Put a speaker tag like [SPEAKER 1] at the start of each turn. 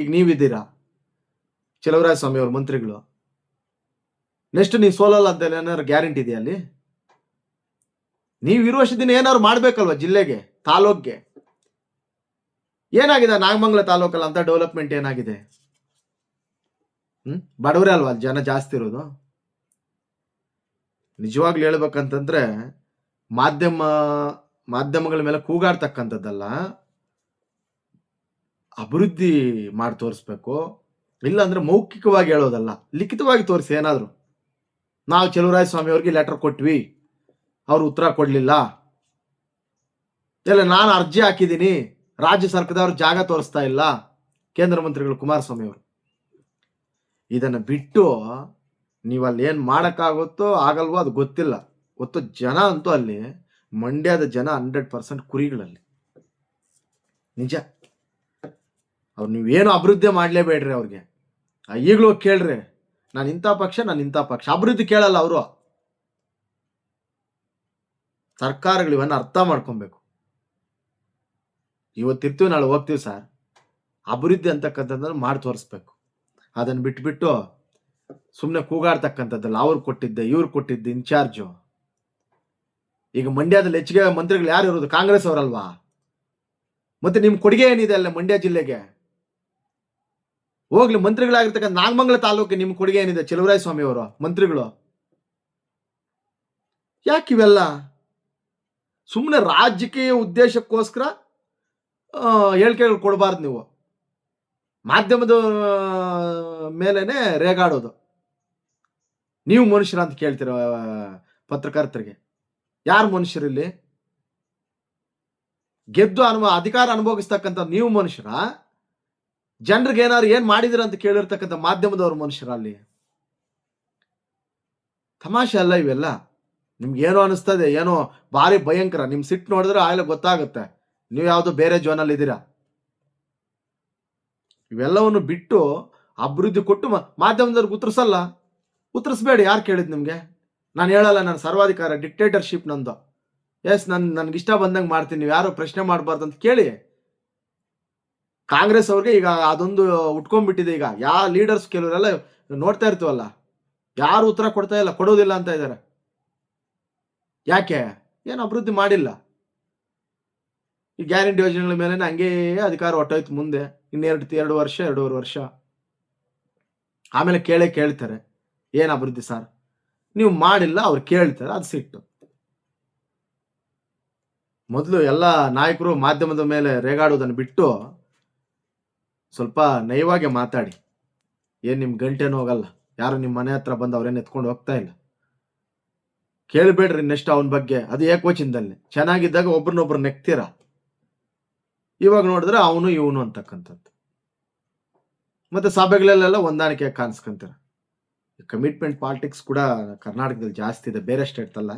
[SPEAKER 1] ಈಗ ನೀವಿದ್ದೀರಾ, ಚಲುವರಾಯ ಸ್ವಾಮಿ ಅವ್ರ ಮಂತ್ರಿಗಳು. ನೆಕ್ಸ್ಟ್ ನೀವು ಸೋಲಲ್ಲ ಅಂತ ಏನಾದ್ರು ಗ್ಯಾರಂಟಿ ಇದೆಯಾ ಅಲ್ಲಿ? ನೀವು ಇರುವಷ್ಟು ದಿನ ಏನಾದ್ರು ಮಾಡ್ಬೇಕಲ್ವಾ ಜಿಲ್ಲೆಗೆ, ತಾಲೂಕ್ಗೆ? ಏನಾಗಿದೆ ನಾಗಮಂಗಲ ತಾಲೂಕಲ್ಲಿ ಅಂತ ಡೆವಲಪ್ಮೆಂಟ್ ಏನಾಗಿದೆ? ಬಡವರೇ ಅಲ್ವಾ ಜನ ಜಾಸ್ತಿ ಇರೋದು? ನಿಜವಾಗ್ಲೂ ಹೇಳ್ಬೇಕಂತಂದ್ರೆ ಮಾಧ್ಯಮಗಳ ಮೇಲೆ ಕೂಗಾಡ್ತಕ್ಕಂಥದ್ದಲ್ಲ, ಅಭಿವೃದ್ಧಿ ಮಾಡಿ ತೋರಿಸ್ಬೇಕು. ಇಲ್ಲ ಅಂದ್ರೆ ಮೌಖಿಕವಾಗಿ ಹೇಳೋದಲ್ಲ, ಲಿಖಿತವಾಗಿ ತೋರಿಸಿ ಏನಾದ್ರು. ನಾವು ಚಲುವರಾಯ ಸ್ವಾಮಿ ಅವ್ರಿಗೆ ಲೆಟರ್ ಕೊಟ್ವಿ, ಅವ್ರು ಉತ್ತರ ಕೊಡ್ಲಿಲ್ಲ. ಇಲ್ಲ ನಾನು ಅರ್ಜಿ ಹಾಕಿದ್ದೀನಿ, ರಾಜ್ಯ ಸರ್ಕಾರದವ್ರು ಜಾಗ ತೋರಿಸ್ತಾ ಇಲ್ಲ, ಕೇಂದ್ರ ಮಂತ್ರಿಗಳು ಕುಮಾರಸ್ವಾಮಿ ಅವರು. ಇದನ್ನ ಬಿಟ್ಟು ನೀವಲ್ಲಿ ಏನ್ ಮಾಡಕ್ಕಾಗುತ್ತೋ ಆಗಲ್ವೋ ಅದು ಗೊತ್ತಿಲ್ಲ. ಒತ್ತು ಜನ ಅಂತೂ ಅಲ್ಲಿ ಮಂಡ್ಯದ ಜನ 100% ಕುರಿಗಳಲ್ಲಿ ನಿಜ. ಅವ್ರು ನೀವೇನು ಅಭಿವೃದ್ಧಿ ಮಾಡ್ಲೇಬೇಡ್ರಿ ಅವ್ರಿಗೆ. ಈಗಲೂ ಕೇಳ್ರಿ, ನಾನು ಇಂಥ ಪಕ್ಷ ಅಭಿವೃದ್ಧಿ ಕೇಳಲ್ಲ ಅವರು. ಸರ್ಕಾರಗಳು ಇವನ್ನ ಅರ್ಥ ಮಾಡ್ಕೊಬೇಕು. ಇವತ್ತಿರ್ತೀವಿ ನಾಳೆ ಹೋಗ್ತೀವಿ ಸರ್, ಅಭಿವೃದ್ಧಿ ಅಂತಕ್ಕಂಥದ್ದನ್ನು ಮಾಡಿ ತೋರಿಸ್ಬೇಕು. ಅದನ್ನ ಬಿಟ್ಬಿಟ್ಟು ಸುಮ್ಮನೆ ಕೂಗಾಡ್ತಕ್ಕಂಥದ್ದಲ್ಲ. ಅವ್ರು ಕೊಟ್ಟಿದ್ದೆ ಇವ್ರು ಕೊಟ್ಟಿದ್ದೆ ಇನ್ಚಾರ್ಜು. ಈಗ ಮಂಡ್ಯದಲ್ಲಿ ಹೆಚ್ಚಿಗೆ ಮಂತ್ರಿಗಳು ಯಾರು ಇರೋದು? ಕಾಂಗ್ರೆಸ್ ಅವರಲ್ವಾ? ಮತ್ತೆ ನಿಮ್ ಕೊಡುಗೆ ಏನಿದೆ ಅಲ್ಲ ಮಂಡ್ಯ ಜಿಲ್ಲೆಗೆ? ಹೋಗ್ಲಿ, ಮಂತ್ರಿಗಳಾಗಿರ್ತಕ್ಕಂಥ ನಾಗಮಂಗಲ ತಾಲೂಕಿಗೆ ನಿಮ್ ಕೊಡುಗೆ ಏನಿದೆ? ಚಲುವರಾಯ ಸ್ವಾಮಿ ಅವರು ಮಂತ್ರಿಗಳು. ಯಾಕೆ ಇವೆಲ್ಲ? ಸುಮ್ಮನೆ ರಾಜಕೀಯ ಉದ್ದೇಶಕ್ಕೋಸ್ಕರ ಹೇಳಿಕೆಗಳು ಕೊಡಬಾರ್ದು. ನೀವು ಮಾಧ್ಯಮದ ಮೇಲೇನೆ ರೇಗಾಡೋದು. ನೀವು ಮನುಷ್ಯರ ಅಂತ ಕೇಳ್ತೀರ ಪತ್ರಕರ್ತರಿಗೆ? ಯಾರು ಮನುಷ್ಯರಲ್ಲಿ? ಗೆದ್ದು ಅಧಿಕಾರ ಅನುಭವಿಸ್ತಕ್ಕಂಥ ನೀವು ಮನುಷ್ಯರ? ಜನರಿಗೆ ಏನಾದ್ರು ಏನ್ ಮಾಡಿದಿರ ಅಂತ ಕೇಳಿರ್ತಕ್ಕಂಥ ಮಾಧ್ಯಮದವ್ರ ಮನುಷ್ಯರ? ಅಲ್ಲಿ ತಮಾಷೆ ಅಲ್ಲ ಇವೆಲ್ಲ. ನಿಮ್ಗೆ ಏನೋ ಅನಿಸ್ತದೆ, ಏನೋ ಭಾರಿ ಭಯಂಕರ. ನಿಮ್ ಸಿಟ್ಟು ನೋಡಿದ್ರೆ ಆಗಲೇ ಗೊತ್ತಾಗುತ್ತೆ ನೀವು ಯಾವ್ದೋ ಬೇರೆ ಜೋನಲ್ಲಿ ಇದ್ದೀರಾ. ಇವೆಲ್ಲವನ್ನು ಬಿಟ್ಟು ಅಭಿವೃದ್ಧಿ ಕೊಟ್ಟು ಮಾಧ್ಯಮದವ್ರಿಗೆ ಉತ್ತರಿಸ್ಬೇಡಿ. ಯಾರು ಕೇಳಿದ್ ನಿಮ್ಗೆ? ನಾನು ಹೇಳಲ್ಲ, ನಾನು ಸರ್ವಾಧಿಕಾರ, ಡಿಕ್ಟೇಟರ್ಶಿಪ್ ನಂದು. ಎಸ್, ನನ್ಗೆ ಇಷ್ಟ ಬಂದಂಗೆ ಮಾಡ್ತೀನಿ, ನೀವು ಯಾರು ಪ್ರಶ್ನೆ ಮಾಡಬಾರ್ದು ಅಂತ ಕೇಳಿ. ಕಾಂಗ್ರೆಸ್ ಅವ್ರಿಗೆ ಈಗ ಅದೊಂದು ಉಟ್ಕೊಂಡ್ಬಿಟ್ಟಿದೆ. ಈಗ ಯಾವ ಲೀಡರ್ಸ್ ಕೆಲವರೆಲ್ಲ ನೋಡ್ತಾ ಇರ್ತೀವಲ್ಲ, ಯಾರು ಉತ್ತರ ಕೊಡ್ತಾ ಇಲ್ಲ, ಕೊಡೋದಿಲ್ಲ ಅಂತ ಇದ್ದಾರೆ. ಯಾಕೆ? ಏನು ಅಭಿವೃದ್ಧಿ ಮಾಡಿಲ್ಲ. ಈ ಗ್ಯಾರಂಟಿ ಯೋಜನೆಗಳ ಮೇಲೆ ಹಂಗೇ ಅಧಿಕಾರ ಹೊಟ್ಟೋಯ್ತು. ಮುಂದೆ ಇನ್ನೆರಡು ವರ್ಷ, 2.5 ವರ್ಷ ಆಮೇಲೆ ಕೇಳ್ತಾರೆ, ಏನು ಅಭಿವೃದ್ಧಿ ಸರ್? ನೀವು ಮಾಡಿಲ್ಲ, ಅವ್ರು ಕೇಳ್ತಾರೆ, ಅದು ಸಿಟ್ಟು. ಮೊದಲು ಎಲ್ಲ ನಾಯಕರು ಮಾಧ್ಯಮದ ಮೇಲೆ ರೇಗಾಡೋದನ್ನು ಬಿಟ್ಟು ಸ್ವಲ್ಪ ನಯವಾಗಿ ಮಾತಾಡಿ. ಏನ್ ನಿಮ್ ಗಂಟೆನೂ ಹೋಗಲ್ಲ, ಯಾರು ನಿಮ್ಮ ಮನೆ ಹತ್ರ ಬಂದು ಅವ್ರೇನು ಎತ್ಕೊಂಡು ಹೋಗ್ತಾ ಇಲ್ಲ. ಕೇಳ್ಬೇಡ್ರಿ ನೆಕ್ಸ್ಟ್ ಅವನ ಬಗ್ಗೆ. ಅದು ಏಕವಚನದಲ್ಲಿ. ಚೆನ್ನಾಗಿದ್ದಾಗ ಒಬ್ರನ್ನೊಬ್ರು ನೆಕ್ತೀರ, ಇವಾಗ ನೋಡಿದ್ರೆ ಅವನು ಇವನು ಅಂತಕ್ಕಂಥದ್ದು. ಮತ್ತೆ ಸಭೆಗಳಲ್ಲೆಲ್ಲ ಹೊಂದಾಣಿಕೆ ಕಾಣಿಸ್ಕೊಂತೀರ. ಕಮಿಟ್ಮೆಂಟ್ ಪಾಲಿಟಿಕ್ಸ್ ಕೂಡ ಕರ್ನಾಟಕದಲ್ಲಿ ಜಾಸ್ತಿ ಇದೆ, ಬೇರೆ ಸ್ಟೇಟ್ ಅಲ್ಲ.